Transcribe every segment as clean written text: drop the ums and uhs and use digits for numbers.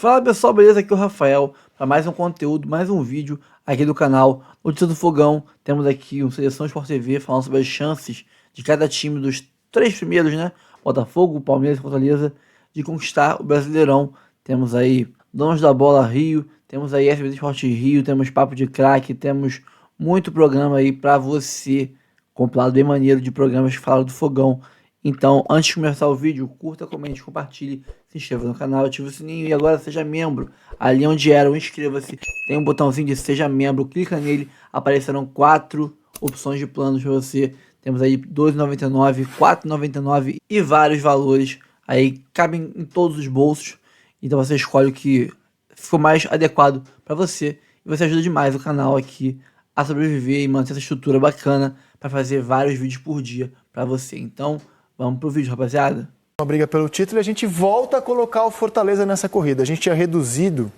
Fala pessoal, beleza? Aqui é o Rafael para mais um conteúdo, mais um vídeo aqui do canal Notícias do Fogão. Temos aqui um Seleção Sport TV falando sobre as chances de cada time dos três primeiros, né? Botafogo, Palmeiras e Fortaleza, de conquistar o Brasileirão. Temos aí Donos da Bola Rio, temos aí SBT Sport Rio, temos Papo de Craque, temos muito programa aí para você, compilado bem maneiro de programas que falam do Fogão. Então, antes de começar o vídeo, curta, comente, compartilhe, se inscreva no canal, ative o sininho e agora seja membro. Ali onde era o inscreva-se, tem um botãozinho de seja membro, clica nele, aparecerão 4 opções de planos para você. Temos aí R$ 2,99, R$ 4,99 e vários valores. Aí cabem em todos os bolsos, então você escolhe o que ficou mais adequado para você. E você ajuda demais o canal aqui a sobreviver e manter essa estrutura bacana para fazer vários vídeos por dia para você. Então, vamos pro vídeo, rapaziada. Uma briga pelo título e a gente volta a colocar o Fortaleza nessa corrida. A gente tinha reduzido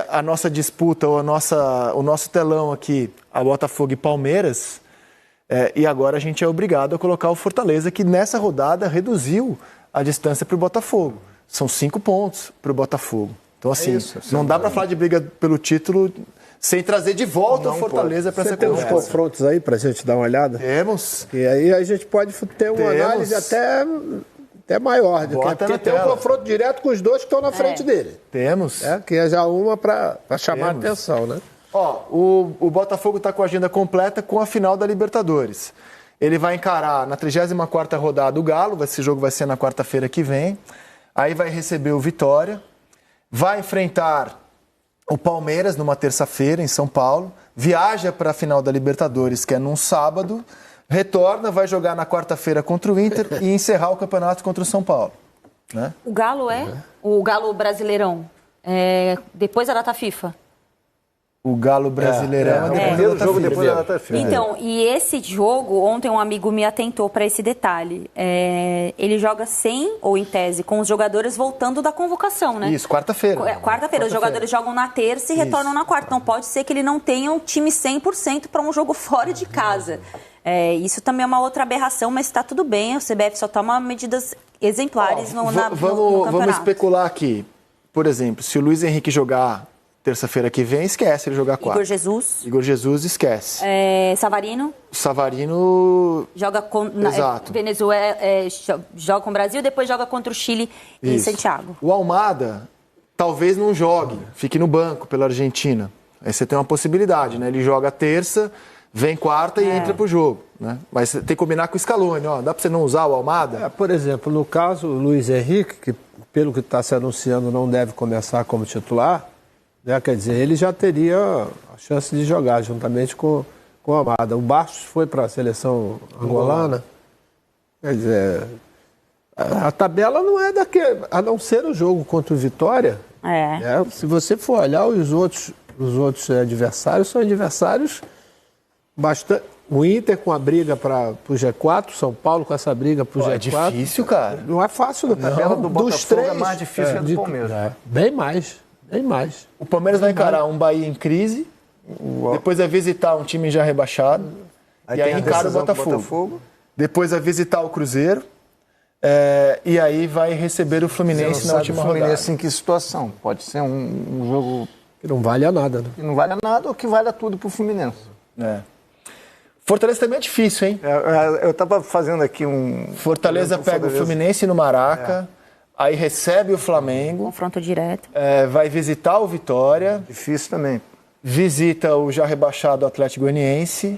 a nossa disputa, ou o nosso telão aqui, a Botafogo e Palmeiras, e agora a gente é obrigado a colocar o Fortaleza, que nessa rodada reduziu a distância para o Botafogo. São 5 pontos para o Botafogo. Então, assim, não dá para falar de briga pelo título sem trazer de volta o Fortaleza para essa conversa. Tem uns confrontos aí para a gente dar uma olhada? Temos. E aí a gente pode ter uma análise até maior. Porque tem um confronto direto com os dois que estão na frente dele. Temos. Que é já uma para chamar a atenção, né? Ó, o Botafogo está com a agenda completa com a final da Libertadores. Ele vai encarar na 34ª rodada o Galo, esse jogo vai ser na quarta-feira que vem. Aí vai receber o Vitória. Vai enfrentar o Palmeiras numa terça-feira em São Paulo. Viaja para a final da Libertadores, que é num sábado. Retorna, vai jogar na quarta-feira contra o Inter e encerrar o campeonato contra o São Paulo. Né? O Galo o Galo Brasileirão, depois da data FIFA. O Galo Brasileirão é primeiro jogo depois da data FIFA. Então, e esse jogo, ontem um amigo me atentou para esse detalhe. Ele joga sem, ou em tese, com os jogadores voltando da convocação, né? Isso, quarta-feira. Quarta-feira. Os jogadores jogam na terça e retornam na quarta. Então pode ser que ele não tenha um time 100% para um jogo fora de casa. Isso também é uma outra aberração, mas está tudo bem. O CBF só toma medidas exemplares no campeonato. Vamos especular aqui. Por exemplo, se o Luiz Henrique jogar terça-feira que vem, esquece ele jogar quarta. Igor Jesus, esquece. Savarino joga com Venezuela, joga com o Brasil, depois joga contra o Chile em Santiago. O Almada talvez não jogue, fique no banco pela Argentina. Aí você tem uma possibilidade, né? Ele joga terça, vem quarta e entra pro jogo, né? Mas tem que combinar com o Scaloni, ó. Dá para você não usar o Almada? Por exemplo, no caso, o Luiz Henrique, que pelo que está se anunciando não deve começar como titular, né? Quer dizer, ele já teria a chance de jogar juntamente com o Almada. O Bastos foi para a seleção angolana. Quer dizer, a tabela não é daquele, a não ser o jogo contra o Vitória. Se você for olhar os outros adversários, são adversários bastante. O Inter com a briga para o G4, São Paulo com essa briga para o G4. É difícil, cara. Não é fácil. A tabela do Botafogo é mais difícil que a do Palmeiras. Bem mais. O Palmeiras vai encarar um Bahia em crise, depois vai visitar um time já rebaixado, e aí encara o Botafogo. Depois vai visitar o Cruzeiro, e aí vai receber o Fluminense na última rodada. O Fluminense em que situação? Pode ser um jogo que não vale a nada, né? Que não vale a nada ou que vale a tudo pro Fluminense. Fortaleza também é difícil, hein? Eu estava fazendo aqui Fortaleza pega o Fluminense no Maraca. Aí recebe o Flamengo. Confronto direto. Vai visitar o Vitória. Difícil também. Visita o já rebaixado Atlético Goianiense.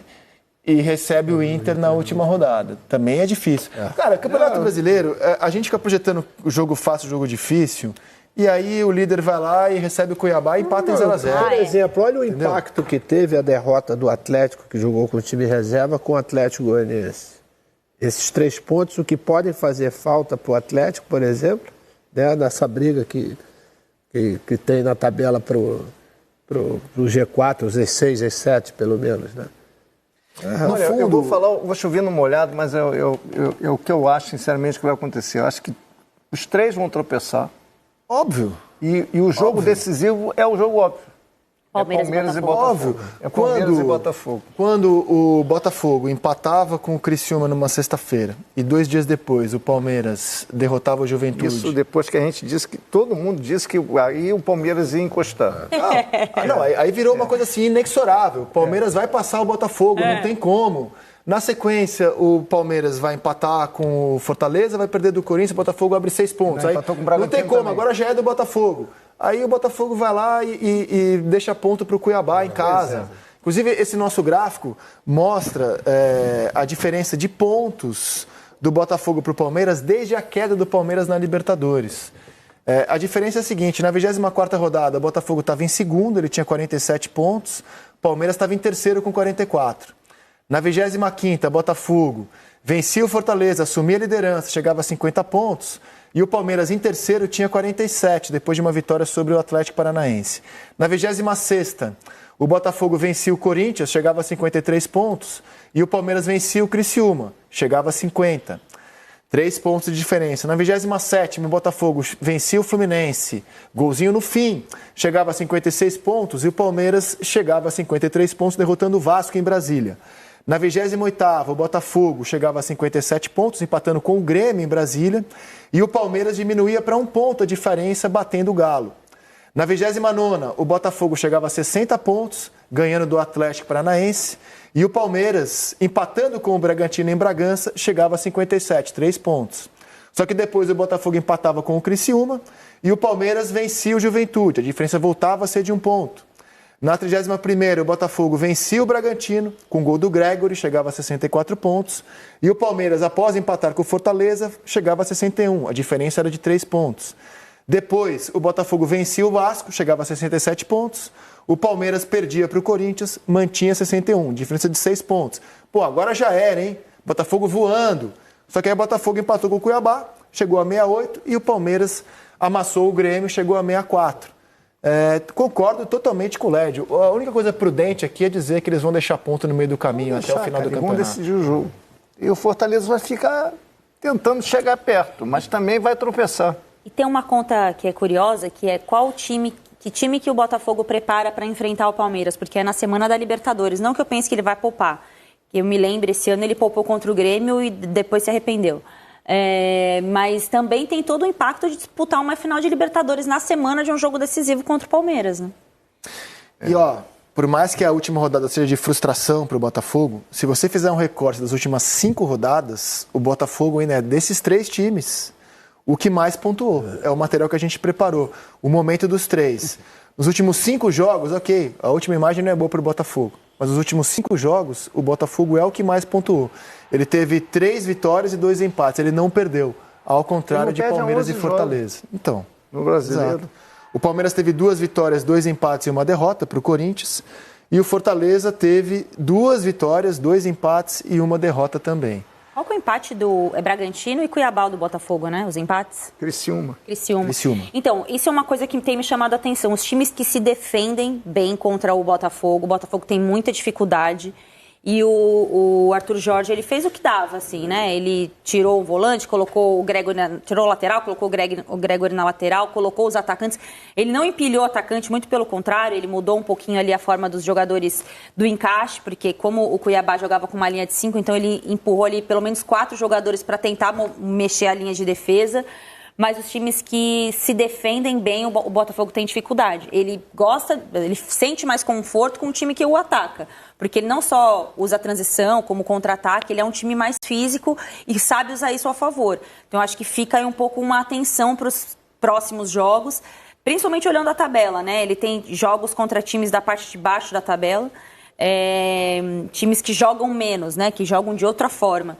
E recebe o Inter na última rodada. Também é difícil. Cara, Campeonato Brasileiro, a gente fica projetando o jogo fácil, o jogo difícil. E aí o líder vai lá e recebe o Cuiabá e empata em 0x0. Por exemplo, olha o impacto que teve a derrota do Atlético, que jogou com o time reserva, com o Atlético Goianiense. Esses 3 pontos, o que podem fazer falta para o Atlético, por exemplo, né, nessa briga que tem na tabela para o G4, os Z6, Z7, pelo menos, né? Olha, eu vou chover no molhado, mas é o que eu acho, sinceramente, que vai acontecer. Eu acho que os 3 vão tropeçar. Óbvio. E o jogo decisivo é o jogo óbvio. Palmeiras e Botafogo. Óbvio. É Palmeiras e Botafogo. Quando o Botafogo empatava com o Criciúma numa sexta-feira e 2 dias depois o Palmeiras derrotava o Juventude... Isso depois que a gente disse que... Todo mundo disse que aí o Palmeiras ia encostar. Aí virou uma coisa assim inexorável. O Palmeiras vai passar o Botafogo, não tem como. Na sequência, o Palmeiras vai empatar com o Fortaleza, vai perder do Corinthians, o Botafogo abre 6 pontos. Aí, não tem como, também. Agora já é do Botafogo. Aí o Botafogo vai lá e deixa ponto para o Cuiabá em casa. Inclusive, esse nosso gráfico mostra a diferença de pontos do Botafogo para o Palmeiras desde a queda do Palmeiras na Libertadores. A diferença é a seguinte, na 24ª rodada, o Botafogo estava em segundo, ele tinha 47 pontos, o Palmeiras estava em terceiro com 44. Na 25ª, Botafogo vencia o Fortaleza, assumia a liderança, chegava a 50 pontos. E o Palmeiras, em terceiro, tinha 47, depois de uma vitória sobre o Atlético Paranaense. Na 26ª, o Botafogo vencia o Corinthians, chegava a 53 pontos. E o Palmeiras vencia o Criciúma, chegava a 50. 3 pontos de diferença. Na 27ª, o Botafogo vencia o Fluminense, golzinho no fim, chegava a 56 pontos. E o Palmeiras chegava a 53 pontos, derrotando o Vasco em Brasília. Na 28ª, o Botafogo chegava a 57 pontos, empatando com o Grêmio em Brasília, e o Palmeiras diminuía para 1 ponto a diferença, batendo o Galo. Na 29ª, o Botafogo chegava a 60 pontos, ganhando do Atlético Paranaense, e o Palmeiras, empatando com o Bragantino em Bragança, chegava a 57, 3 pontos. Só que depois o Botafogo empatava com o Criciúma, e o Palmeiras vencia o Juventude, a diferença voltava a ser de 1 ponto. Na 31ª, o Botafogo vencia o Bragantino, com gol do Gregory, chegava a 64 pontos. E o Palmeiras, após empatar com o Fortaleza, chegava a 61. A diferença era de 3 pontos. Depois, o Botafogo vencia o Vasco, chegava a 67 pontos. O Palmeiras perdia para o Corinthians, mantinha 61, diferença de 6 pontos. Pô, agora já era, hein? Botafogo voando. Só que aí o Botafogo empatou com o Cuiabá, chegou a 68, e o Palmeiras amassou o Grêmio, chegou a 64. Concordo totalmente com o Lédio. A única coisa prudente aqui é dizer que eles vão deixar ponto no meio do caminho até o final do campeonato. Vão decidir o jogo. E o Fortaleza vai ficar tentando chegar perto, mas também vai tropeçar. E tem uma conta que é curiosa, que é que time que o Botafogo prepara para enfrentar o Palmeiras, porque é na semana da Libertadores. Não que eu pense que ele vai poupar. Eu me lembro, esse ano ele poupou contra o Grêmio e depois se arrependeu. Mas também tem todo o impacto de disputar uma final de Libertadores na semana de um jogo decisivo contra o Palmeiras, né? E por mais que a última rodada seja de frustração para o Botafogo, se você fizer um recorte das últimas 5 rodadas, o Botafogo ainda é desses 3 times o que mais pontuou. É o material que a gente preparou, o momento dos 3. Nos últimos 5 jogos, ok, a última imagem não é boa para o Botafogo, mas nos últimos 5 jogos, o Botafogo é o que mais pontuou. Ele teve 3 vitórias e 2 empates. Ele não perdeu, ao contrário de Palmeiras e Fortaleza. Então, no Brasileiro. Exato. O Palmeiras teve 2 vitórias, 2 empates e 1 derrota para o Corinthians. E o Fortaleza teve 2 vitórias, 2 empates e 1 derrota também. Qual que é o empate do Bragantino e Cuiabá do Botafogo, né? Os empates? Criciúma. Então, isso é uma coisa que tem me chamado a atenção. Os times que se defendem bem contra o Botafogo tem muita dificuldade. E o Arthur Jorge, ele fez o que dava, assim, né? Ele tirou o volante, colocou o Gregory, tirou o lateral, colocou o Gregory na lateral, colocou os atacantes. Ele não empilhou o atacante, muito pelo contrário, ele mudou um pouquinho ali a forma dos jogadores do encaixe, porque como o Cuiabá jogava com uma linha de 5, então ele empurrou ali pelo menos 4 jogadores para tentar mexer a linha de defesa. Mas os times que se defendem bem, o Botafogo tem dificuldade. Ele sente mais conforto com o time que o ataca. Porque ele não só usa a transição como contra-ataque, ele é um time mais físico e sabe usar isso a favor. Então, eu acho que fica aí um pouco uma atenção para os próximos jogos, principalmente olhando a tabela, né? Ele tem jogos contra times da parte de baixo da tabela, times que jogam menos, né? Que jogam de outra forma.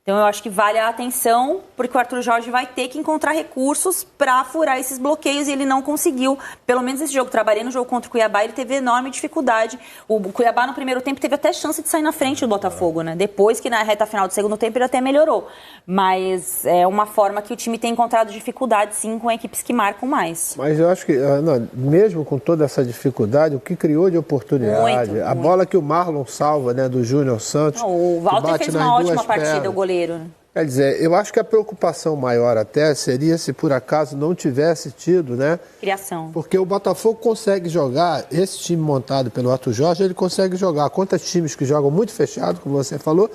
Então, eu acho que vale a atenção, porque o Arthur Jorge vai ter que encontrar recursos para furar esses bloqueios e ele não conseguiu. Pelo menos esse jogo, trabalhei no jogo contra o Cuiabá, ele teve enorme dificuldade. O Cuiabá, no primeiro tempo, teve até chance de sair na frente do Botafogo, né? Depois que na reta final do segundo tempo ele até melhorou. Mas é uma forma que o time tem encontrado dificuldade, sim, com equipes que marcam mais. Mas eu acho que, mesmo com toda essa dificuldade, o que criou de oportunidade, muito. Bola que o Marlon salva, né, do Júnior Santos. O Walter fez uma ótima partida, o goleiro. Quer dizer, eu acho que a preocupação maior até seria se por acaso não tivesse tido, né? Criação. Porque o Botafogo consegue jogar, esse time montado pelo Arthur Jorge, ele consegue jogar contra times que jogam muito fechado, como você falou,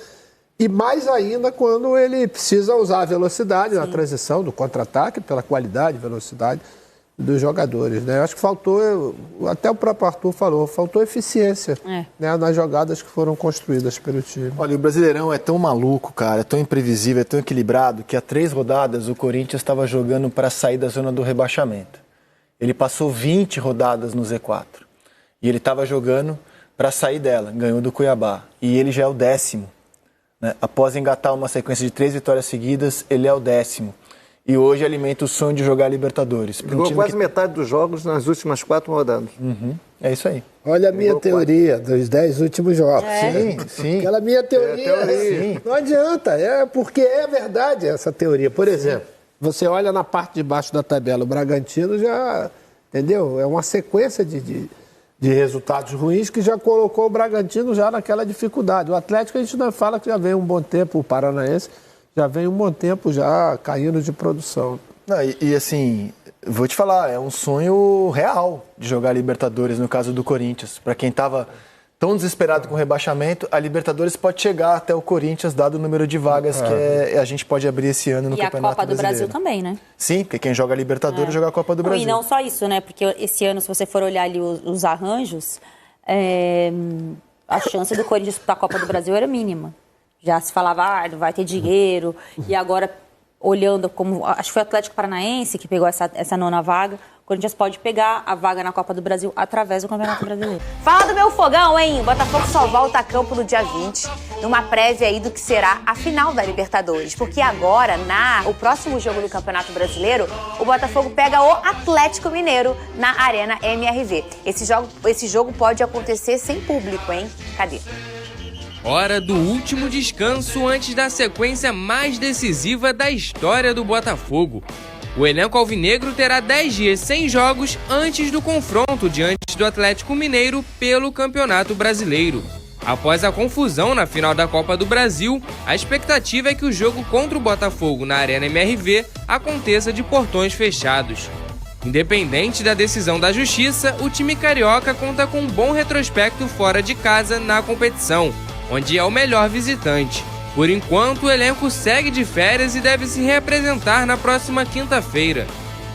e mais ainda quando ele precisa usar a velocidade na transição, do contra-ataque, pela qualidade e velocidade dos jogadores, né? Eu acho que faltou, até o próprio Arthur falou, faltou eficiência né, nas jogadas que foram construídas pelo time. Olha, o Brasileirão é tão maluco, cara, é tão imprevisível, é tão equilibrado, que há 3 rodadas o Corinthians estava jogando para sair da zona do rebaixamento. Ele passou 20 rodadas no Z4 e ele estava jogando para sair dela, ganhou do Cuiabá. E ele já é o 10º. Né? Após engatar uma sequência de 3 vitórias seguidas, ele é o 10º. E hoje alimenta o sonho de jogar Libertadores. Jogou quase metade dos jogos nas últimas 4 rodadas. É isso aí. Olha a minha teoria dos 10 últimos jogos. Sim. Aquela minha teoria. Sim. Não adianta, porque é verdade essa teoria. Por exemplo, você olha na parte de baixo da tabela, o Bragantino já, entendeu? É uma sequência de resultados ruins que já colocou o Bragantino já naquela dificuldade. O Atlético a gente não fala que já vem um bom tempo, o Paranaense já vem um bom tempo já caindo de produção. Não, e assim, vou te falar, é um sonho real de jogar Libertadores, no caso do Corinthians. Para quem estava tão desesperado com o rebaixamento, a Libertadores pode chegar até o Corinthians, dado o número de vagas que a gente pode abrir esse ano no Campeonato Brasileiro. E a Copa do Brasil também, né? Sim, porque quem joga Libertadores joga a Copa do Brasil. E não só isso, né? Porque esse ano, se você for olhar ali os arranjos, a chance do Corinthians disputar a Copa do Brasil era mínima. Já se falava, não vai ter dinheiro. E agora, olhando como... Acho que foi o Atlético Paranaense que pegou essa 9ª vaga. O Corinthians pode pegar a vaga na Copa do Brasil através do Campeonato Brasileiro. Fala do meu fogão, hein? O Botafogo só volta a campo no dia 20, numa prévia aí do que será a final da Libertadores. Porque agora, o próximo jogo do Campeonato Brasileiro, o Botafogo pega o Atlético Mineiro na Arena MRV. Esse jogo pode acontecer sem público, hein? Cadê? Hora do último descanso antes da sequência mais decisiva da história do Botafogo. O elenco alvinegro terá 10 dias sem jogos antes do confronto diante do Atlético Mineiro pelo Campeonato Brasileiro. Após a confusão na final da Copa do Brasil, a expectativa é que o jogo contra o Botafogo na Arena MRV aconteça de portões fechados. Independente da decisão da Justiça, o time carioca conta com um bom retrospecto fora de casa na competição, onde é o melhor visitante. Por enquanto, o elenco segue de férias e deve se reapresentar na próxima quinta-feira.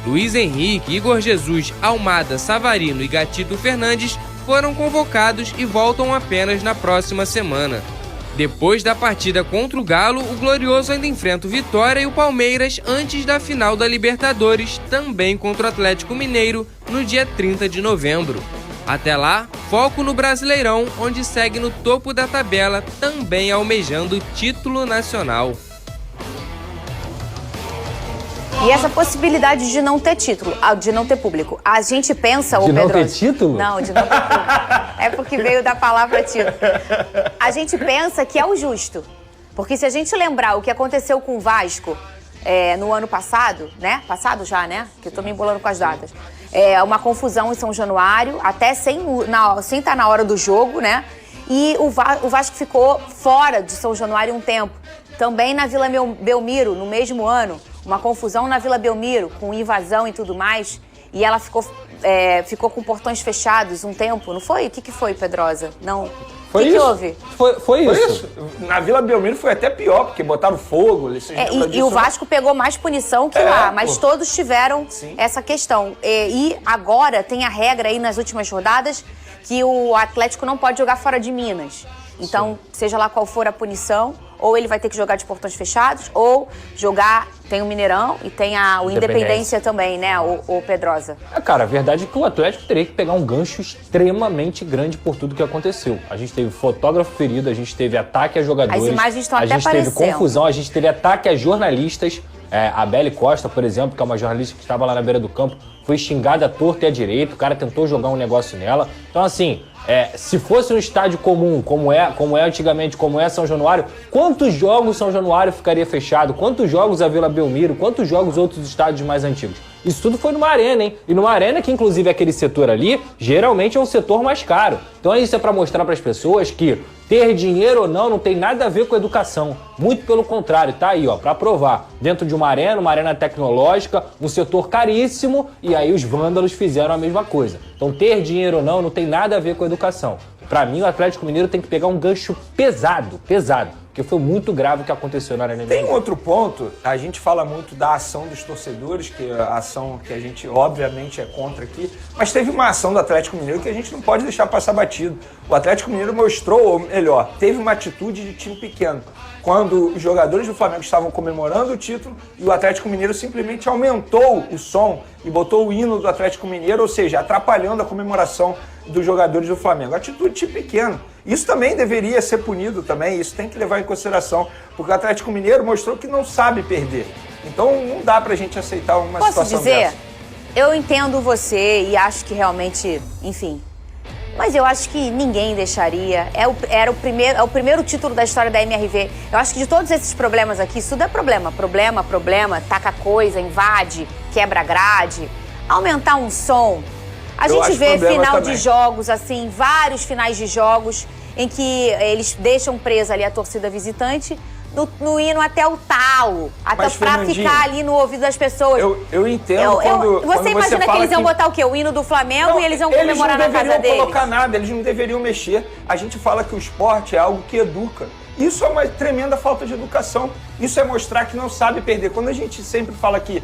Luiz Henrique, Igor Jesus, Almada, Savarino e Gatito Fernandes foram convocados e voltam apenas na próxima semana. Depois da partida contra o Galo, o Glorioso ainda enfrenta o Vitória e o Palmeiras antes da final da Libertadores, também contra o Atlético Mineiro, no dia 30 de novembro. Até lá, foco no Brasileirão, onde segue no topo da tabela, também almejando o título nacional. E essa possibilidade de não ter título, de não ter público. A gente pensa... De não ter título? Não, de não ter público. É porque veio da palavra título. A gente pensa que é o justo. Porque se a gente lembrar o que aconteceu com o Vasco no ano passado, né? Passado já, né? Que eu tô me embolando com as datas. Uma confusão em São Januário, até sem estar na hora do jogo, né? E o Vasco ficou fora de São Januário um tempo. Também na Vila Belmiro, no mesmo ano, uma confusão na Vila Belmiro, com invasão e tudo mais. E ela ficou com portões fechados um tempo, não foi? O que foi, Pedrosa? Não. Foi que houve? Foi isso. Na Vila Belmiro foi até pior, porque botaram fogo. E o Vasco pegou mais punição que lá, mas todos tiveram essa questão. E agora tem a regra aí nas últimas rodadas que o Atlético não pode jogar fora de Minas. Então, seja lá qual for a punição, ou ele vai ter que jogar de portões fechados, ou jogar... Tem o Mineirão e tem o Independência também, né, o Pedrosa? Cara, a verdade é que o Atlético teria que pegar um gancho extremamente grande por tudo que aconteceu. A gente teve fotógrafo ferido, a gente teve ataque a jogadores. As imagens estão até aparecendo. A gente teve confusão, a gente teve ataque a jornalistas. A Beli Costa, por exemplo, que é uma jornalista que estava lá na beira do campo, foi xingada à torta e à direita, o cara tentou jogar um negócio nela. Então, assim... se fosse um estádio comum, como é antigamente, como é São Januário, quantos jogos São Januário ficaria fechado? Quantos jogos a Vila Belmiro? Quantos jogos outros estádios mais antigos? Isso tudo foi numa arena, hein? E numa arena que, inclusive, aquele setor ali, geralmente é um setor mais caro. Então isso é para mostrar para as pessoas que ter dinheiro ou não tem nada a ver com educação. Muito pelo contrário, tá aí, ó, pra provar. Dentro de uma arena tecnológica, um setor caríssimo, e aí os vândalos fizeram a mesma coisa. Então ter dinheiro ou não tem nada a ver com educação. Pra mim, o Atlético Mineiro tem que pegar um gancho pesado, porque foi muito grave o que aconteceu na Arena Tem MRV. um outro ponto, a gente fala muito da ação dos torcedores, que é a ação que a gente obviamente é contra aqui, mas teve uma ação do Atlético Mineiro que a gente não pode deixar passar batido. O Atlético Mineiro mostrou, ou melhor, teve uma atitude de time pequeno. Quando os jogadores do Flamengo estavam comemorando o título e o Atlético Mineiro simplesmente aumentou o som e botou o hino do Atlético Mineiro, ou seja, atrapalhando a comemoração dos jogadores do Flamengo. Atitude de time pequeno. Isso também deveria ser punido também, isso tem que levar em consideração, porque o Atlético Mineiro mostrou que não sabe perder. Então não dá pra gente aceitar uma situação dessa. Eu entendo você e acho que realmente, enfim... Mas eu acho que ninguém deixaria. É o primeiro título da história da MRV. Eu acho que de todos esses problemas aqui, isso tudo é problema. Problema, taca coisa, invade, quebra grade, aumentar um som. A gente vê final de jogos, assim, vários finais de jogos em que eles deixam presa ali a torcida visitante no hino até o talo, até pra ficar ali no ouvido das pessoas. Eu entendo quando você imagina que eles iam botar o quê? O hino do Flamengo e eles iam comemorar na casa deles? Eles não deveriam colocar nada, eles não deveriam mexer. A gente fala que o esporte é algo que educa. Isso é uma tremenda falta de educação. Isso é mostrar que não sabe perder. Quando a gente sempre fala que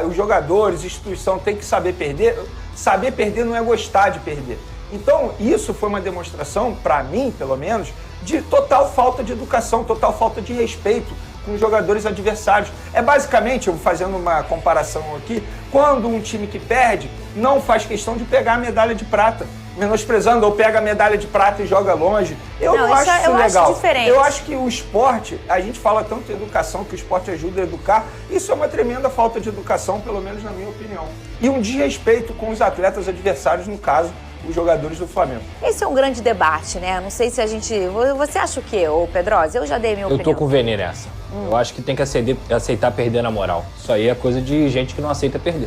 os jogadores, instituição tem que saber perder não é gostar de perder. Então, isso foi uma demonstração, para mim, pelo menos, de total falta de educação, total falta de respeito com os jogadores adversários. É basicamente, eu fazendo uma comparação aqui, quando um time que perde não faz questão de pegar a medalha de prata, menosprezando, ou pega a medalha de prata e joga longe. Eu não acho isso legal. Acho diferente. Eu acho que o esporte, a gente fala tanto de educação, que o esporte ajuda a educar, isso é uma tremenda falta de educação, pelo menos na minha opinião. E um desrespeito com os atletas adversários, no caso, os jogadores do Flamengo. Esse é um grande debate, né? Não sei se a gente... Você acha o quê, ô Pedrosa? Eu já dei minha opinião. Eu tô com o Vene nessa. Eu acho que tem que aceitar perder na moral. Isso aí é coisa de gente que não aceita perder.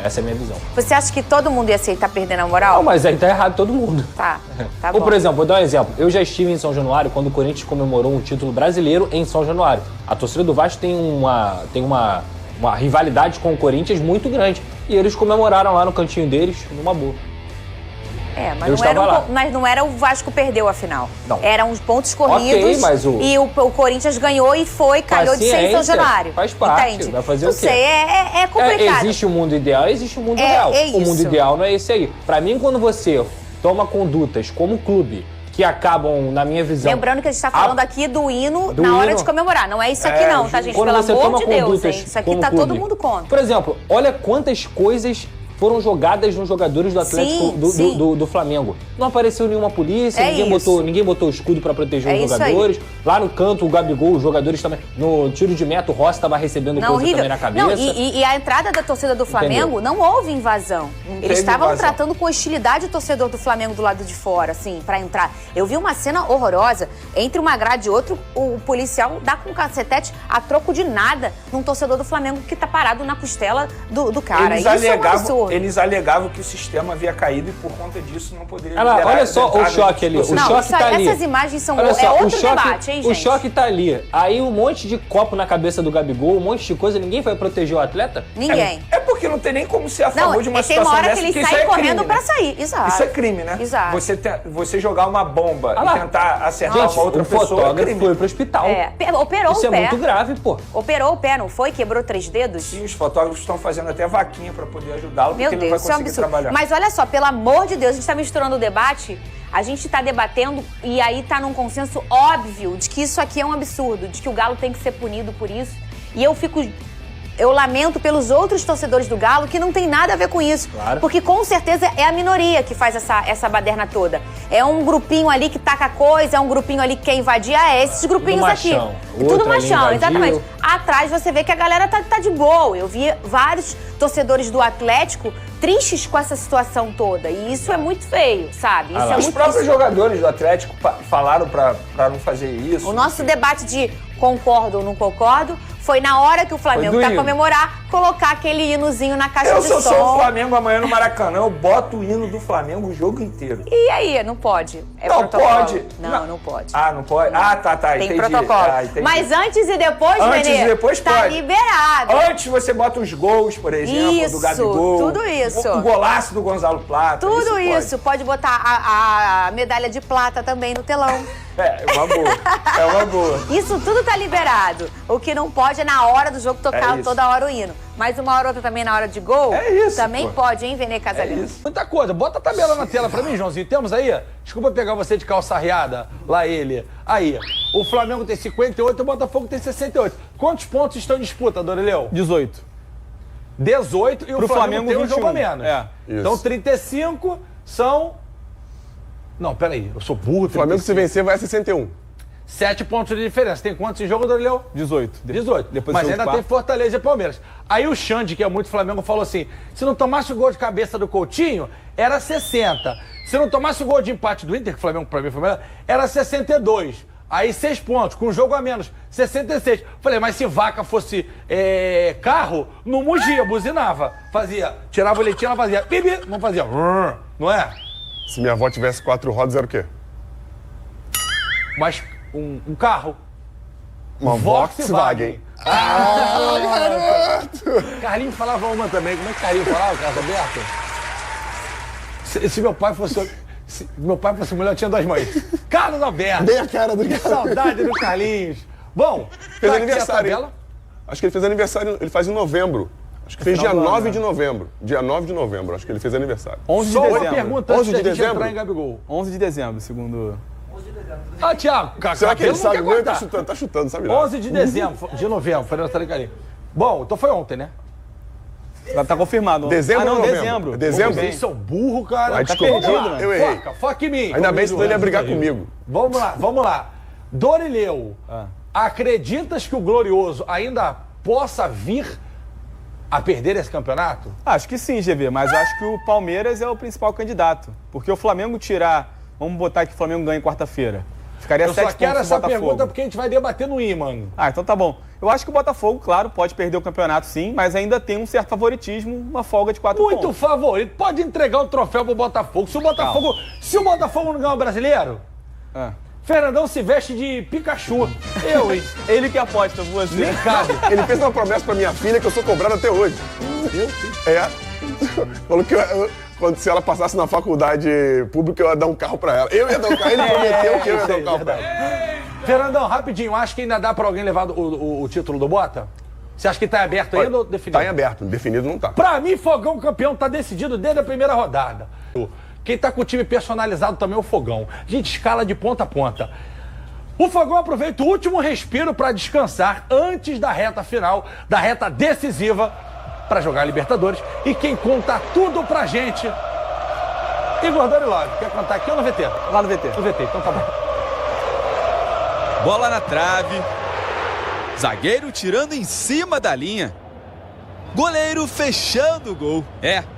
Essa é a minha visão. Você acha que todo mundo ia aceitar perder na moral? Não, mas aí tá errado todo mundo. Tá bom. Ou, por exemplo, vou dar um exemplo. Eu já estive em São Januário quando o Corinthians comemorou um título brasileiro em São Januário. A torcida do Vasco tem uma rivalidade com o Corinthians muito grande. E eles comemoraram lá no cantinho deles, numa boa. Mas não era o Vasco perdeu a final. Não. Eram os pontos corridos. Mas e o Corinthians ganhou e calhou de ser em São Januário. Faz parte. Entende? Vai fazer não o quê? sei, é complicado. Existe o mundo ideal, existe o mundo real. O mundo ideal não é esse aí. Pra mim, quando você toma condutas como clube que acabam, na minha visão... Lembrando que a gente tá falando aqui do hino na hora de comemorar. Não é isso aqui não, tá, gente? Pelo amor de Deus, hein? Isso aqui tá todo mundo contra. Por exemplo, olha quantas coisas foram jogadas nos jogadores do Atlético do Flamengo. Não apareceu nenhuma polícia, ninguém botou escudo pra proteger os jogadores. Lá no canto, o Gabigol, os jogadores também. No tiro de meta, o Rossi estava recebendo coisa também na cabeça. Não, e a entrada da torcida do Flamengo, não houve invasão. Eles estavam tratando com hostilidade o torcedor do Flamengo do lado de fora, assim, pra entrar. Eu vi uma cena horrorosa. Entre uma grade e outra, o policial dá com um cacetete a troco de nada num torcedor do Flamengo que tá parado na costela do cara. Isso é um absurdo. Eles alegavam que o sistema havia caído e por conta disso não poderia liberar. Olha só o choque ali. O choque tá ali. Essas imagens são outro debate, hein, gente? O choque tá ali. Aí um monte de copo na cabeça do Gabigol, um monte de coisa. Ninguém vai proteger o atleta? Ninguém. É porque não tem nem como ser a favor de uma situação dessa. Tem uma hora que eles saem correndo pra sair. Exato. Isso é crime, né? Exato. Você jogar uma bomba e tentar acertar uma outra pessoa. O fotógrafo foi pro hospital. Operou Isso o pé. É muito grave, pô. Operou o pé, não foi? Quebrou 3 dedos? Sim, os fotógrafos estão fazendo até vaquinha pra poder ajudá-lo, porque ele não vai conseguir trabalhar. Mas olha só, pelo amor de Deus, a gente tá misturando o debate, a gente tá debatendo e aí tá num consenso óbvio de que isso aqui é um absurdo, de que o Galo tem que ser punido por isso. E eu lamento pelos outros torcedores do Galo que não tem nada a ver com isso. Claro. Porque com certeza é a minoria que faz essa baderna toda. É um grupinho ali que taca coisa, é um grupinho ali que quer invadir. Esses grupinhos aqui. Tudo machão, exatamente. Atrás você vê que a galera tá de boa. Eu vi vários torcedores do Atlético tristes com essa situação toda. E isso é muito feio, sabe? Os próprios jogadores do Atlético falaram pra não fazer isso. O nosso debate de concordo ou não concordo foi na hora que o Flamengo Foi do tá hino. comemorar, colocar aquele hinozinho na caixa Eu de sou som. o Flamengo amanhã no Maracanã, eu boto o hino do Flamengo o jogo inteiro. E aí, não pode? É Não, protocolo? pode. Não pode. Ah, não pode? Ah, tá, Tem entendi. protocolo. Ah, entendi. Mas antes e depois, Antes Benê, e depois tá pode. liberado. Antes você bota os gols, por exemplo, Isso, do Gabigol. tudo isso. O golaço do Gonzalo Plata. Tudo isso. Pode botar a medalha de plata também no telão. É uma boa. É uma boa. Isso tudo tá liberado. O que não pode é na hora do jogo tocar isso. toda hora o hino. Mas uma hora ou outra também na hora de gol, É isso, também pô. pode, hein, Vene Casagrande? Muita coisa. Bota a tabela na tela pra mim, Joãozinho. Temos aí? Desculpa pegar você de calça arriada. Lá ele. Aí. O Flamengo tem 58 e o Botafogo tem 68. Quantos pontos estão em disputa, Dorileu? 18. 18 e o Flamengo tem um 21. jogo a menos. É. Então 35 são... Não, peraí. Eu sou burro. O Flamengo, se vencer, vai a 61. 7 pontos de diferença. Tem quantos em jogo, Dorileu? 18. 18. Depois Mas do ainda quarto. tem Fortaleza e Palmeiras. Aí o Xande, que é muito Flamengo, falou assim, se não tomasse o gol de cabeça do Coutinho, era 60. Se não tomasse o gol de empate do Inter, que o Flamengo pra mim foi melhor, era 62. Aí 6 pontos, com um jogo a menos, 66. Falei, mas se vaca fosse carro, não mugia, buzinava. Fazia, tirava o leitinho, ela fazia bibi, não fazia, não é? Se minha avó tivesse 4 rodas, era o quê? Mas um carro. Uma Volkswagen. Carlinhos falava uma também. Como é que Carlinhos falava, Carlos Alberto? Se meu pai fosse... Se meu pai fosse mulher, eu tinha 2 mães. Carlos Alberto. Bem a cara do Que saudade do Carlinhos. Bom, Fez tá aniversário, aqui a tabela. hein? Acho que ele fez aniversário, ele faz em novembro. Acho que fez Final dia do ano, 9 né? de novembro. Dia 9 de novembro, acho que ele fez aniversário. 11 de Só uma dezembro. pergunta antes 11 da de gente dezembro? entrar em Gabigol. 11 de dezembro, segundo... Ah, Thiago, Será que ele não sabe quer muito? cortar. Tá chutando, sabe lá. 11 de dezembro, de novembro, foi aniversário de Carlinhos. Bom, então foi ontem, né? Tá confirmado. Dezembro não, ou novembro? dezembro. Dezembro? Vocês são burro, cara. Ai, desculpa, Vamos lá. eu errei. Foca em mim. Ainda bem, Como senão ele ia diz o brigar Renato comigo. Vamos lá. Dorileu, acreditas que o Glorioso ainda possa vir a perder esse campeonato? Acho que sim, GV, mas acho que o Palmeiras é o principal candidato. Porque o Flamengo tirar... Vamos botar que o Flamengo ganha quarta-feira. Ficaria Eu 7 só quero pontos do essa Botafogo. pergunta porque a gente vai debater no imã. Ah, então tá bom. Eu acho que o Botafogo, claro, pode perder o campeonato sim, mas ainda tem um certo favoritismo, uma folga de 4 Muito pontos. favorito. Pode entregar o troféu pro Botafogo. Se o Botafogo não ganhar o brasileiro, Fernandão se veste de Pikachu. Eu, hein? Ele que aposta por você. Nem cabe. Ele fez uma promessa pra minha filha que eu sou cobrado até hoje. Falou que se ela passasse na faculdade pública, eu ia dar um carro pra ela. Eu ia dar um carro, ele prometeu que eu ia dar um carro pra ela. Fernandão, rapidinho, acho que ainda dá pra alguém levar o título do Bota? Você acha que tá aberto ainda ou definido? Tá em aberto, definido não tá. Pra mim, Fogão campeão tá decidido desde a primeira rodada. Quem tá com o time personalizado também é o Fogão. A gente escala de ponta a ponta. O Fogão aproveita o último respiro pra descansar antes da reta final, da reta decisiva pra jogar a Libertadores. E quem conta tudo pra gente, Igor Dorilov. Quer contar aqui ou no VT? Lá no VT. No VT, então tá bom. Bola na trave. Zagueiro tirando em cima da linha. Goleiro fechando o gol.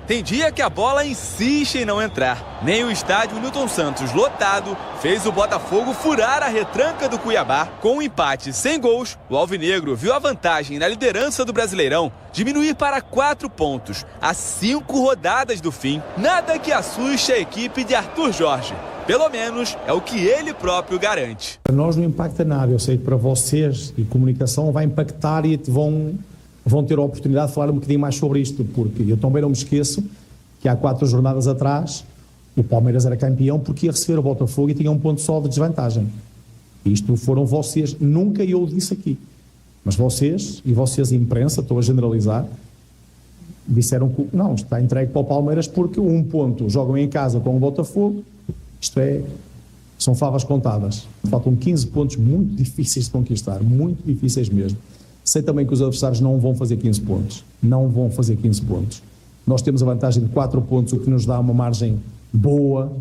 Tem dia que a bola insiste em não entrar. Nem o estádio Newton Santos lotado fez o Botafogo furar a retranca do Cuiabá. Com um empate sem gols, o alvinegro viu a vantagem na liderança do Brasileirão diminuir para 4 pontos, a 5 rodadas do fim. Nada que assuste a equipe de Arthur Jorge. Pelo menos é o que ele próprio garante. Para nós não impacta nada. Eu sei que para vocês e comunicação vai impactar e vão ter a oportunidade de falar um bocadinho mais sobre isto, porque eu também não me esqueço que há 4 jornadas atrás o Palmeiras era campeão porque ia receber o Botafogo e tinha um ponto só de desvantagem. Isto foram vocês, nunca eu disse aqui, mas vocês, e vocês imprensa, estou a generalizar, disseram que não, está entregue para o Palmeiras porque 1 ponto jogam em casa com o Botafogo, isto são favas contadas. Faltam 15 pontos muito difíceis de conquistar, muito difíceis mesmo. Sei também que os adversários não vão fazer 15 pontos. Não vão fazer 15 pontos. Nós temos a vantagem de 4 pontos, o que nos dá uma margem boa,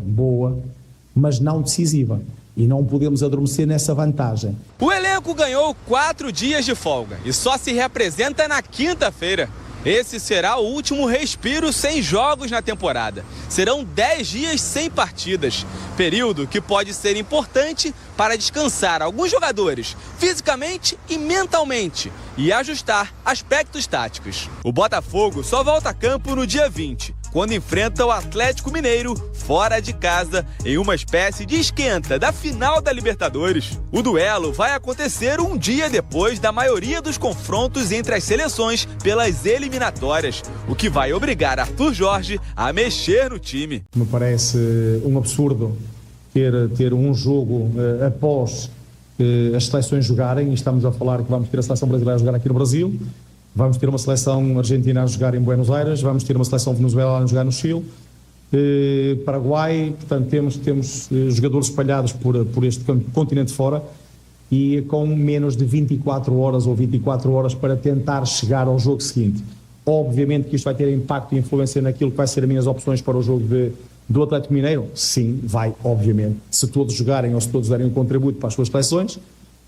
mas não decisiva. E não podemos adormecer nessa vantagem. O elenco ganhou 4 dias de folga e só se reapresenta na quinta-feira. Esse será o último respiro sem jogos na temporada. Serão 10 dias sem partidas, período que pode ser importante para descansar alguns jogadores, fisicamente e mentalmente, e ajustar aspectos táticos. O Botafogo só volta a campo no dia 20, quando enfrenta o Atlético Mineiro fora de casa em uma espécie de esquenta da final da Libertadores. O duelo vai acontecer um dia depois da maioria dos confrontos entre as seleções pelas eliminatórias, o que vai obrigar Arthur Jorge a mexer no time. Me parece um absurdo ter um jogo após as seleções jogarem, e estamos a falar que vamos ter a seleção brasileira a jogar aqui no Brasil, vamos ter uma seleção argentina a jogar em Buenos Aires, vamos ter uma seleção venezuelana a jogar no Chile, Paraguai, portanto temos jogadores espalhados por este continente fora e com menos de 24 horas ou 24 horas para tentar chegar ao jogo seguinte. Obviamente que isto vai ter impacto e influência naquilo que vai ser as minhas opções para o jogo do Atlético Mineiro? Sim, vai, obviamente. Se todos jogarem ou se todos derem um contributo para as suas seleções,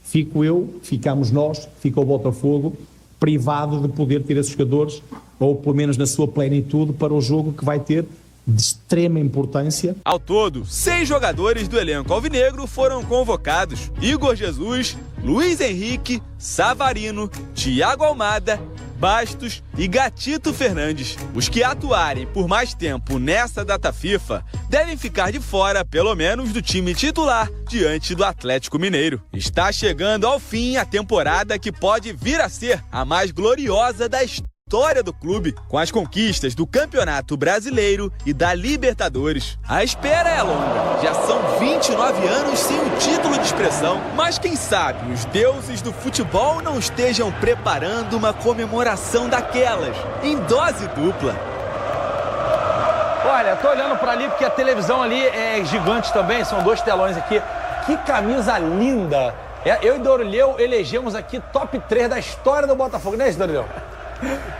ficamos nós, fica o Botafogo privado de poder ter esses jogadores, ou pelo menos na sua plenitude, para o jogo que vai ter de extrema importância. Ao todo, 6 jogadores do elenco alvinegro foram convocados: Igor Jesus, Luiz Henrique, Savarino, Thiago Almada, Bastos e Gatito Fernandes. Os que atuarem por mais tempo nessa data FIFA devem ficar de fora, pelo menos, do time titular diante do Atlético Mineiro. Está chegando ao fim a temporada que pode vir a ser a mais gloriosa da história do clube, com as conquistas do Campeonato Brasileiro e da Libertadores. A espera é longa, já são 29 anos sem o título de expressão, mas quem sabe os deuses do futebol não estejam preparando uma comemoração daquelas, em dose dupla. Olha, tô olhando pra ali porque a televisão ali é gigante também, são 2 telões aqui. Que camisa linda! Eu e Dorleu elegemos aqui top 3 da história do Botafogo, não é isso, Dorleu?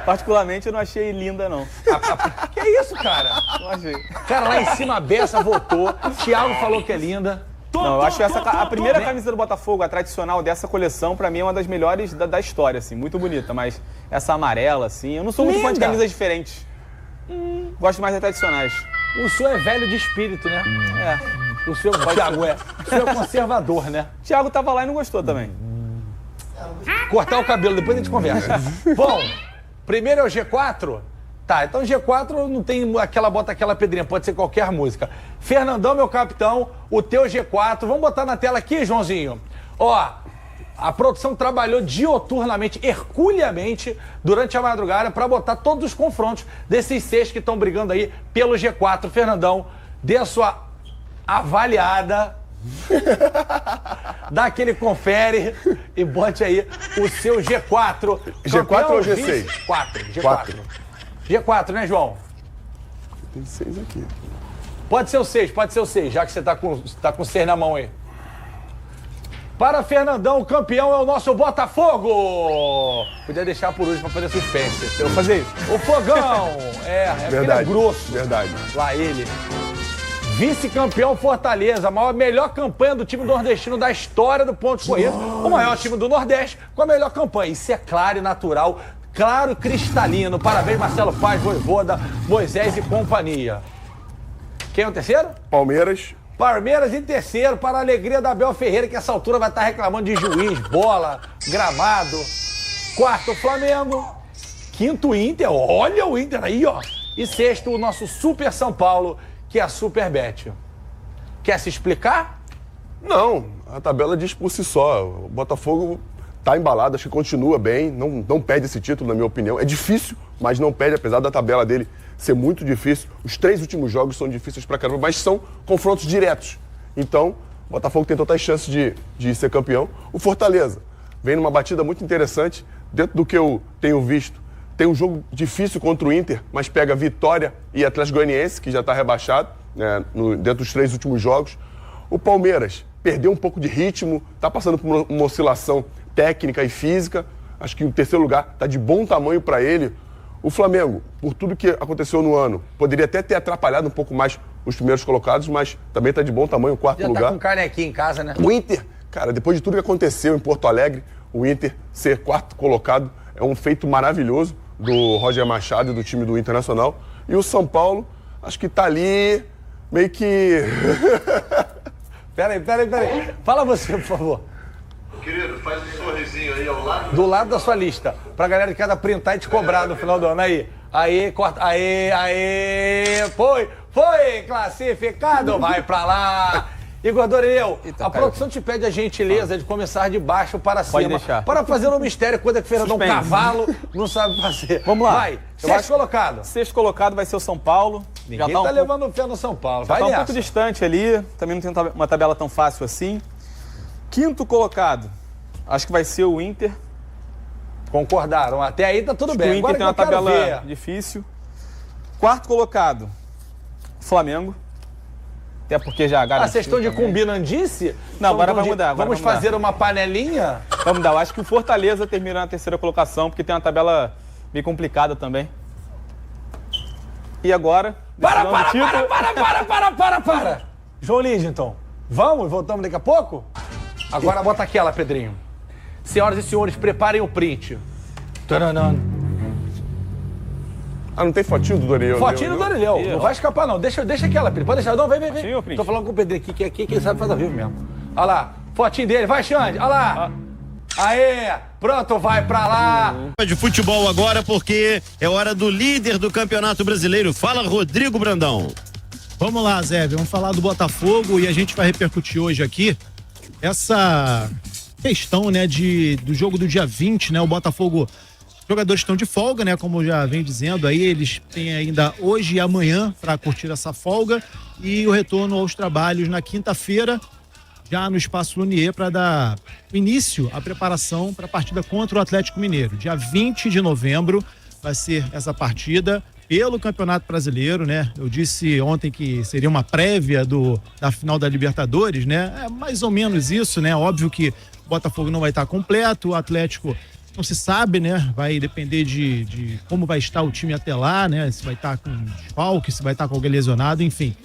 Particularmente eu não achei linda, não. Que isso, cara? Não achei. Cara, lá em cima a Bessa votou, Thiago falou que é linda. Não, eu acho a primeira camisa do Botafogo, a tradicional dessa coleção, pra mim é uma das melhores da história, assim, muito bonita, mas essa amarela, assim, eu não sou muito fã de camisas diferentes. Gosto mais das tradicionais. O senhor é velho de espírito, né? O senhor, Thiago, o senhor é conservador, né? O Thiago tava lá e não gostou também. Cortar o cabelo, depois a gente conversa. Bom, primeiro é o G4? Tá, então G4 não tem bota aquela pedrinha, pode ser qualquer música. Fernandão, meu capitão, o teu G4. Vamos botar na tela aqui, Joãozinho. Ó, a produção trabalhou dioturnamente, herculeamente, durante a madrugada para botar todos os confrontos desses 6 que estão brigando aí pelo G4. Fernandão, dê a sua avaliada. Dá aquele confere e bote aí o seu G4. G4 ou G6? G4. G4, né, João? Tem 6 aqui. Pode ser o 6, já que você tá com 6 na mão aí. Para Fernandão, o campeão é o nosso Botafogo! Podia deixar por último pra fazer suspense. Eu vou fazer isso. O Fogão! Verdade, ele é grosso. Verdade. Lá ele. Vice-campeão Fortaleza, a melhor campanha do time nordestino da história do pontos corridos. O maior time do Nordeste com a melhor campanha. Isso é claro e natural, claro e cristalino. Parabéns, Marcelo Paz, Vojvoda, Moisés e companhia. Quem é o terceiro? Palmeiras em terceiro, para a alegria da Abel Ferreira, que essa altura vai estar reclamando de juiz, bola, gramado. Quarto, Flamengo. Quinto, Inter. Olha o Inter aí, ó. E sexto, o nosso Super São Paulo, que é a Superbet. Quer se explicar? Não, a tabela diz por si só. O Botafogo está embalado, acho que continua bem, não perde esse título, na minha opinião. É difícil, mas não perde, apesar da tabela dele ser muito difícil. Os 3 últimos jogos são difíceis pra caramba, mas são confrontos diretos. Então, o Botafogo tem totais chances de ser campeão. O Fortaleza vem numa batida muito interessante, dentro do que eu tenho visto. Tem um jogo difícil contra o Inter, mas pega Vitória e Atlético Goianiense, que já está rebaixado, né, dentro dos 3 últimos jogos. O Palmeiras perdeu um pouco de ritmo, está passando por uma oscilação técnica e física. Acho que o terceiro lugar está de bom tamanho para ele. O Flamengo, por tudo que aconteceu no ano, poderia até ter atrapalhado um pouco mais os primeiros colocados, mas também está de bom tamanho, o 4º lugar. Já tá com canequinha em casa, né? O Inter, cara, depois de tudo que aconteceu em Porto Alegre, o Inter ser 4º colocado é um feito maravilhoso do Roger Machado e do time do Internacional. E o São Paulo, acho que tá ali meio que... Peraí. Fala você, por favor. Querido, faz um sorrisinho aí ao lado. Do lado da sua lista. Pra galera de cada printar e te cobrar no final do ano. Aí, corta. Aí. Foi, classificado. Vai pra lá. Igor Dorineu, a produção te pede a gentileza de começar de baixo para cima. Pode deixar. Para fazer um mistério, coisa que Fernandão Cavalo não sabe fazer. Vamos lá. Vai, sexto colocado. Sexto colocado vai ser o São Paulo. Ninguém tá levando fé no São Paulo. Vai tá nessa. um pouco distante ali, também não tem uma tabela tão fácil assim. Quinto colocado, acho que vai ser o Inter. Concordaram, até aí tá tudo bem. O Inter Agora tem uma tabela ver. difícil. Quarto colocado, Flamengo. Até porque já garantiu. Vocês estão de combinandice? Não, agora vai mudar. Vamos fazer uma panelinha? Vamos mudar. Eu acho que o Fortaleza termina na terceira colocação, porque tem uma tabela meio complicada também. E agora... Para! João Lidington, voltamos daqui a pouco? Agora bota aquela, Pedrinho. Senhoras e senhores, preparem o print. Taranan. Ah, não tem fotinho do Dorineu? Fotinho do Dorineu. Não vai escapar, não. Deixa aquela, Pedro. Pode deixar. Não, vem. Sim, tô falando com o Pedrinho aqui, que aqui quem sabe faz ao vivo mesmo. Olha lá. Fotinho dele. Vai, Xande. Olha lá. Aê. Pronto, vai pra lá. De futebol agora, porque é hora do líder do Campeonato Brasileiro. Fala, Rodrigo Brandão. Vamos lá, Zé. Vamos falar do Botafogo e a gente vai repercutir hoje aqui essa questão, né, do jogo do dia 20, né? O Botafogo... Os jogadores estão de folga, né? Como eu já venho dizendo aí, eles têm ainda hoje e amanhã para curtir essa folga e o retorno aos trabalhos na quinta-feira, já no Espaço Lunier, para dar início à preparação para a partida contra o Atlético Mineiro. Dia 20 de novembro vai ser essa partida pelo Campeonato Brasileiro, né? Eu disse ontem que seria uma prévia da final da Libertadores, né? É mais ou menos isso, né? Óbvio que o Botafogo não vai estar completo, o Atlético não se sabe, né? Vai depender de como vai estar o time até lá, né? Se vai estar com desfalque, se vai estar com alguém lesionado, enfim.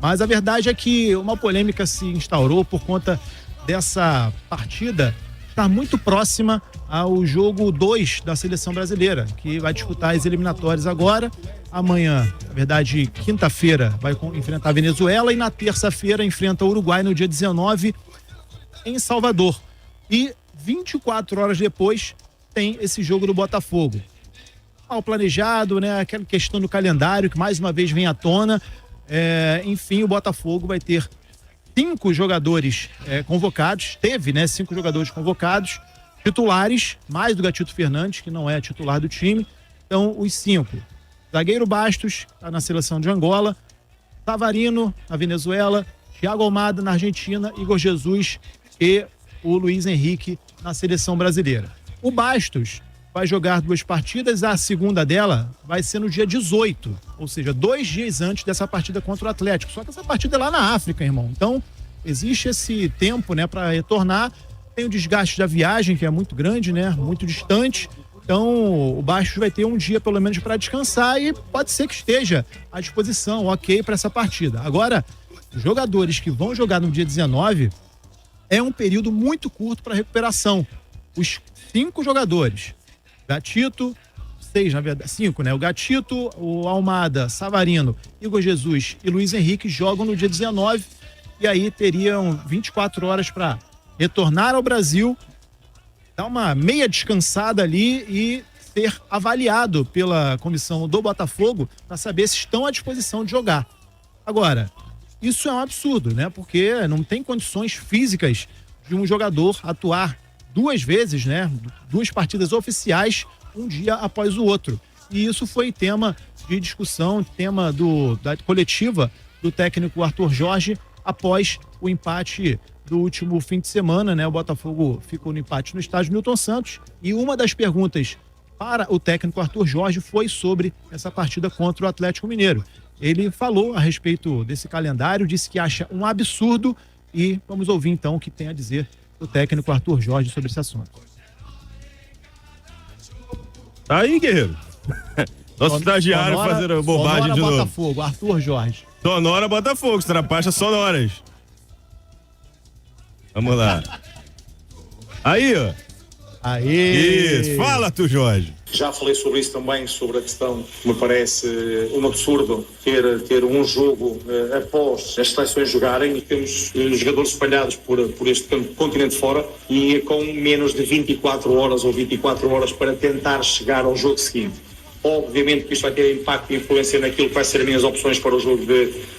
Mas a verdade é que uma polêmica se instaurou por conta dessa partida estar muito próxima ao jogo 2 da seleção brasileira, que vai disputar as eliminatórias agora. Amanhã, na verdade, quinta-feira, vai enfrentar a Venezuela e na terça-feira enfrenta o Uruguai no dia 19 em Salvador. E 24 horas depois tem esse jogo do Botafogo. Mal planejado, né? Aquela questão do calendário que mais uma vez vem à tona. Enfim, o Botafogo vai ter 5 jogadores convocados. Teve, né? 5 jogadores convocados, titulares, mais do Gatito Fernandes, que não é titular do time. Então, os 5. Zagueiro Bastos, tá na seleção de Angola. Savarino, na Venezuela. Thiago Almada, na Argentina. Igor Jesus e o Luiz Henrique, na seleção brasileira. O Bastos vai jogar 2 partidas, a segunda dela vai ser no dia 18, ou seja, 2 dias antes dessa partida contra o Atlético. Só que essa partida é lá na África, irmão. Então, existe esse tempo, né, para retornar. Tem o desgaste da viagem, que é muito grande, né, muito distante. Então, o Bastos vai ter um dia, pelo menos, para descansar e pode ser que esteja à disposição, ok, para essa partida. Agora, os jogadores que vão jogar no dia 19 é um período muito curto para recuperação. Os 5 jogadores, Gatito, 6 na verdade, 5, né? O Gatito, o Almada, Savarino, Igor Jesus e Luiz Henrique jogam no dia 19 e aí teriam 24 horas para retornar ao Brasil, dar uma meia descansada ali e ser avaliado pela comissão do Botafogo para saber se estão à disposição de jogar. Agora, isso é um absurdo, né? Porque não tem condições físicas de um jogador atuar 2 vezes, né? 2 partidas oficiais, um dia após o outro. E isso foi tema de discussão, tema da coletiva do técnico Arthur Jorge após o empate do último fim de semana, né? O Botafogo ficou no empate no estádio Newton Santos e uma das perguntas para o técnico Arthur Jorge foi sobre essa partida contra o Atlético Mineiro. Ele falou a respeito desse calendário, disse que acha um absurdo e vamos ouvir então o que tem a dizer o técnico Arthur Jorge sobre esse assunto. Tá aí, guerreiro. Nosso estagiário fazendo bobagem de novo. Botafogo, Arthur Jorge. Sonora Botafogo, Trapaixa sonoras. Vamos lá. Aí, ó. Aí. Isso, fala tu, Jorge. Já falei sobre isso também, sobre a questão que me parece um absurdo ter um jogo após as seleções jogarem e temos jogadores espalhados por este continente fora e com menos de 24 horas ou 24 horas para tentar chegar ao jogo seguinte. Obviamente que isto vai ter impacto e influência naquilo que vai ser as minhas opções para o jogo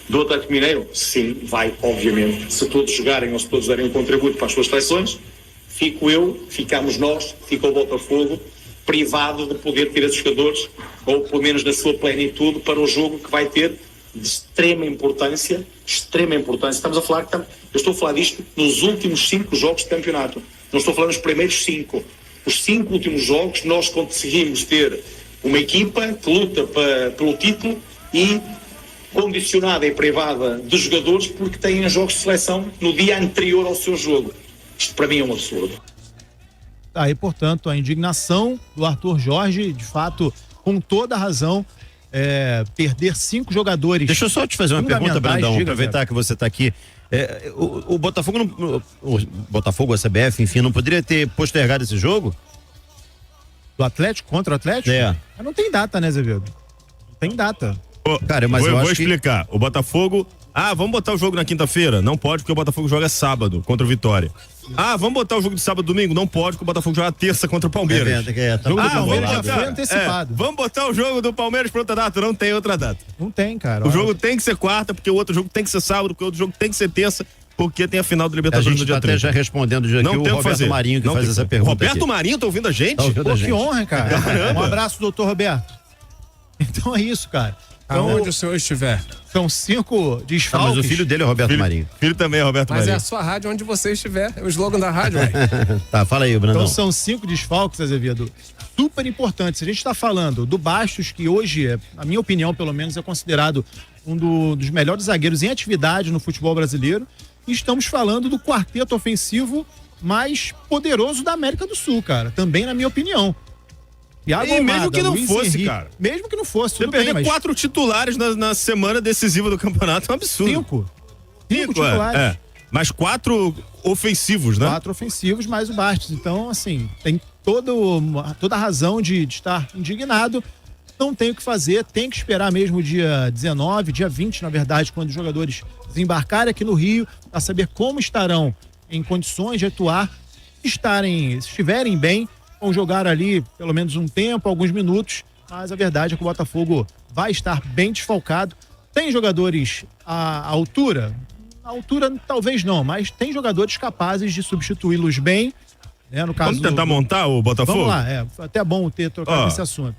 do Atlético Mineiro. Sim, vai, obviamente. Se todos jogarem ou se todos derem um contributo para as suas seleções, fico eu, ficamos nós, fica o Botafogo, privado de poder ter esses jogadores, ou pelo menos na sua plenitude, para o jogo que vai ter de extrema importância. Estamos a falar, eu estou a falar disto nos últimos 5 jogos de campeonato. Não estou a falar nos primeiros 5. Os 5 últimos jogos nós conseguimos ter uma equipa que luta pelo título e condicionada e privada de jogadores porque têm jogos de seleção no dia anterior ao seu jogo. Isto para mim é um absurdo. Aí, portanto, a indignação do Arthur Jorge, de fato, com toda a razão, perder 5 jogadores. Deixa eu só te fazer uma pergunta, Brandão, aproveitar que você está aqui. O Botafogo, Botafogo, a CBF, enfim, não poderia ter postergado esse jogo? Do Atlético contra o Atlético? Mas não tem data, né, Azevedo? Não tem data. Cara, mas eu vou explicar. O Botafogo... vamos botar o jogo na quinta-feira? Não pode, porque o Botafogo joga sábado contra o Vitória. Vamos botar o jogo de sábado e domingo? Não pode, porque o Botafogo joga terça contra o Palmeiras. O jogo do Palmeiras já foi antecipado. Vamos botar o jogo do Palmeiras para outra data? Não tem outra data. Não tem, cara. O jogo tem que ser quarta, porque o outro jogo tem que ser sábado, porque o outro jogo tem que ser terça, porque tem a final do Libertadores no dia 30. A gente tá até já respondendo aqui o Roberto Marinho que faz essa pergunta. Roberto Marinho, tá ouvindo a gente? Que honra, cara. Um abraço, doutor Roberto. Então é isso, cara. Aonde o senhor estiver. São 5 desfalques. Mas o filho dele é Roberto Marinho. Filho também é Roberto Marinho. Mas é a sua rádio onde você estiver. É o slogan da rádio, aí. Tá, fala aí, Brandão. Então são 5 desfalques, Azevedo. Super importantes. A gente está falando do Bastos, que hoje, na minha opinião, pelo menos, é considerado um dos melhores zagueiros em atividade no futebol brasileiro. E estamos falando do quarteto ofensivo mais poderoso da América do Sul, cara. Também, na minha opinião. Mesmo que não fosse, cara. Mesmo que não fosse, você perder 4 titulares na semana decisiva do campeonato é um absurdo. 5 titulares. Mas 4 ofensivos, né? 4 ofensivos mais o Bastos. Então, assim, tem toda a razão de estar indignado. Não tem o que fazer, tem que esperar mesmo o dia 19, dia 20, na verdade, quando os jogadores desembarcarem aqui no Rio, para saber como estarão em condições de atuar. Se estiverem bem, vão jogar ali pelo menos um tempo, alguns minutos, mas a verdade é que o Botafogo vai estar bem desfalcado. Tem jogadores à altura? À altura talvez não, mas tem jogadores capazes de substituí-los bem. Né? No caso Vamos tentar montar o Botafogo? Vamos lá, foi até bom ter trocado esse assunto.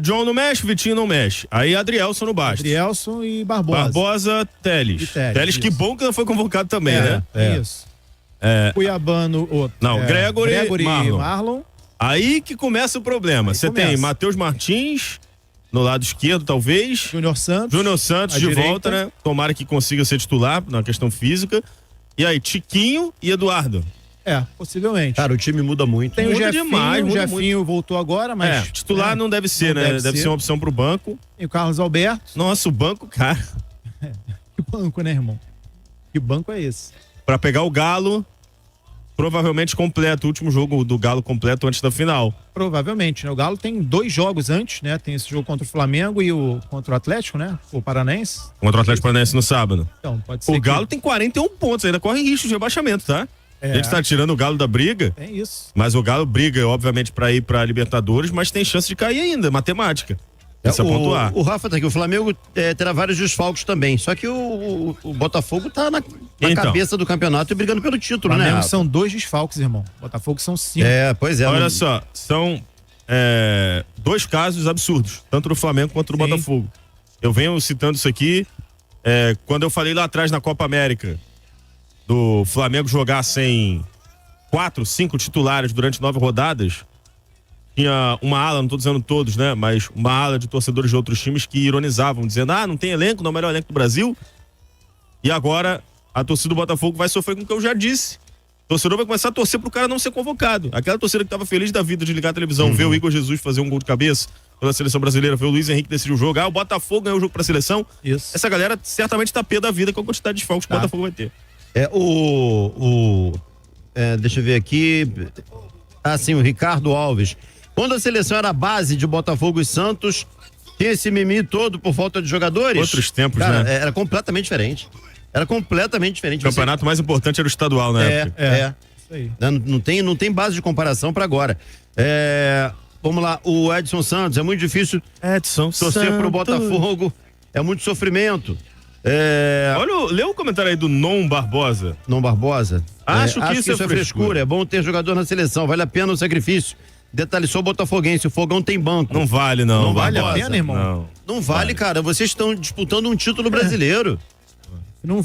John não mexe, Vitinho não mexe. Aí Adrielson no Bastos. Adrielson e Barbosa. Barbosa, Teles. Teles, que bom que não foi convocado também, né? Isso. Cuiabano, Gregory e Marlon. Aí que começa o problema. Você tem Matheus Martins no lado esquerdo, talvez. Júnior Santos de volta, né? Tomara que consiga ser titular na questão física. E aí, Tiquinho e Eduardo. Possivelmente. Cara, o time muda muito. Tem o Jefinho voltou agora, mas... titular não deve ser, né? Deve ser uma opção pro banco. E o Carlos Alberto. Nossa, o banco, cara. Que banco, né, irmão? Que banco é esse? Pra pegar o Galo... Provavelmente completo, o último jogo do Galo completo antes da final. Provavelmente, né? O Galo tem 2 jogos antes, né? Tem esse jogo contra o Flamengo e contra o Atlético, né? O Paranaense. Contra o Atlético Paranaense no sábado. Então, pode ser. O Galo tem 41 pontos, ainda corre risco de rebaixamento, tá? A gente tá tirando o Galo da briga. Tem isso. Mas o Galo briga, obviamente, pra ir pra Libertadores, mas tem chance de cair ainda, matemática. Esse é o ponto A. O Rafa tá aqui, o Flamengo terá vários desfalques também, só que o Botafogo tá na cabeça do campeonato e brigando pelo título, né, Rafa? São 2 desfalques, irmão. Botafogo são 5. Pois é. Olha só, são 2 casos absurdos, tanto no Flamengo quanto no Botafogo. Eu venho citando isso aqui, quando eu falei lá atrás na Copa América, do Flamengo jogar sem 4, 5 titulares durante 9 rodadas, tinha uma ala, não tô dizendo todos, né? Mas uma ala de torcedores de outros times que ironizavam, dizendo, não tem elenco, não é o melhor elenco do Brasil. E agora a torcida do Botafogo vai sofrer com o que eu já disse. O torcedor vai começar a torcer pro cara não ser convocado. Aquela torcida que tava feliz da vida de ligar a televisão, ver o Igor Jesus fazer um gol de cabeça pela seleção brasileira, ver o Luiz Henrique decidir o jogo, o Botafogo ganhou o jogo pra seleção. Isso. Essa galera certamente tá pé da vida com a quantidade de desfalques que o Botafogo vai ter. Deixa eu ver aqui. Sim, o Ricardo Alves. Quando a seleção era a base de Botafogo e Santos, tinha esse mimimi todo por falta de jogadores. Outros tempos, cara, né? Era completamente diferente. Era completamente diferente. O campeonato mais importante era o estadual, né? Isso aí. Não tem base de comparação para agora. Vamos lá, o Edson Santos, é muito difícil torcer pro Botafogo, é muito sofrimento. Lê o comentário aí do Non Barbosa. Non Barbosa? Acho que isso é frescura. É bom ter jogador na seleção, vale a pena o sacrifício. Detalhe só o botafoguense, o Fogão tem banco. Não vale, não. Não vale Barbosa. a pena, irmão? Não vale, cara. Vocês estão disputando um título brasileiro. Não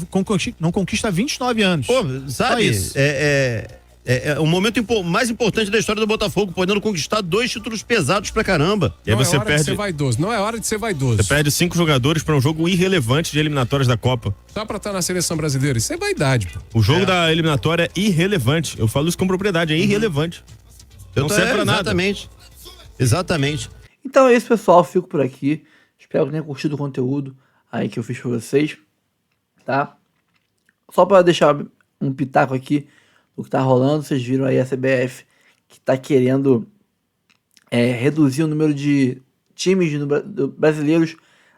conquista há 29 anos. Pô, sabe? Isso. É o momento mais importante da história do Botafogo, podendo conquistar 2 títulos pesados pra caramba. E aí você de ser vaidoso. Não é hora de ser vaidoso. Você perde 5 jogadores pra um jogo irrelevante de eliminatórias da Copa. Só pra estar na seleção brasileira. Isso é vaidade, pô. O jogo da eliminatória é irrelevante. Eu falo isso com propriedade, é irrelevante. Não serve pra nada. Exatamente. Então é isso, pessoal. Fico por aqui. Espero que tenham curtido o conteúdo aí que eu fiz pra vocês. Tá? Só pra deixar um pitaco aqui do que tá rolando. Vocês viram aí a CBF que tá querendo reduzir o número de times brasileiros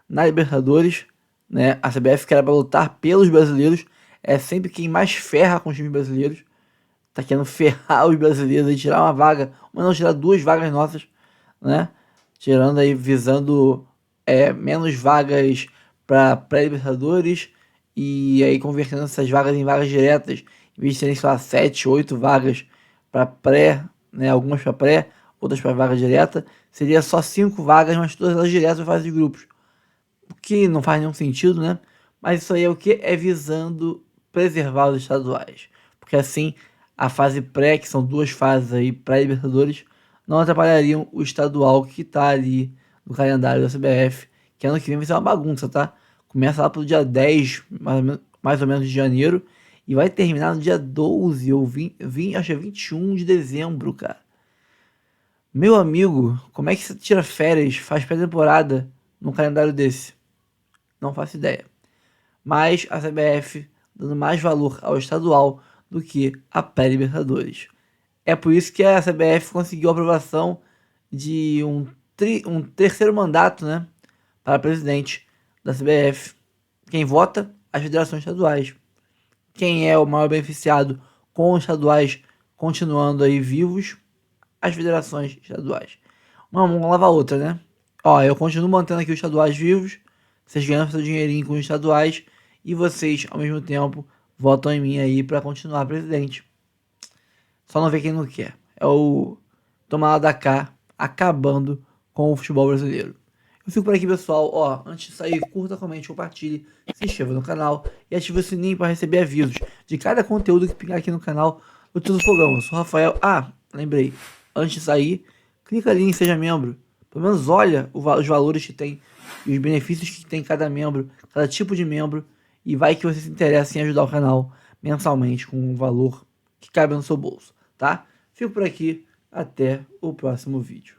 na Libertadores, né? A CBF quer lutar pelos brasileiros. É sempre quem mais ferra com os times brasileiros. Tá querendo ferrar os brasileiros e tirar uma vaga, mas não tirar 2 vagas nossas, né? Tirando aí, visando menos vagas para pré-Libertadores e aí convertendo essas vagas em vagas diretas, em vez de serem só 7, 8 vagas para pré, né? Algumas para pré, outras para vaga direta, seria só 5 vagas, mas todas elas diretas para fase de grupos. O que não faz nenhum sentido, né? Mas isso aí é o que? É visando preservar os estaduais. Porque assim, a fase pré, que são 2 fases aí pré-Libertadores, não atrapalhariam o estadual que tá ali no calendário da CBF, que ano que vem vai ser uma bagunça, tá? Começa lá pelo dia 10, mais ou menos de janeiro, e vai terminar no dia 12 ou 20, acho que é 21 de dezembro, cara. Meu amigo, como é que você tira férias, faz pré-temporada num calendário desse? Não faço ideia. Mas a CBF dando mais valor ao estadual do que a pré-Libertadores. É por isso que a CBF conseguiu a aprovação de um terceiro mandato, né, para presidente da CBF. Quem vota? As federações estaduais. Quem é o maior beneficiado com os estaduais continuando aí vivos? As federações estaduais. Uma mão lava a outra, né? Eu continuo mantendo aqui os estaduais vivos, vocês ganham seu dinheirinho com os estaduais e vocês, ao mesmo tempo, votam em mim aí para continuar presidente. Só não vê quem não quer. É o toma lá da cá, acabando com o futebol brasileiro. Eu fico por aqui, pessoal. Antes de sair, curta, comente, compartilhe, se inscreva no canal e ative o sininho para receber avisos de cada conteúdo que pingar aqui no canal do Tio do Fogão. Eu sou o Rafael. Lembrei. Antes de sair, clica ali em Seja Membro. Pelo menos olha os valores que tem e os benefícios que tem cada membro, cada tipo de membro, e vai que você se interessa em ajudar o canal mensalmente com um valor que cabe no seu bolso, tá? Fico por aqui, até o próximo vídeo.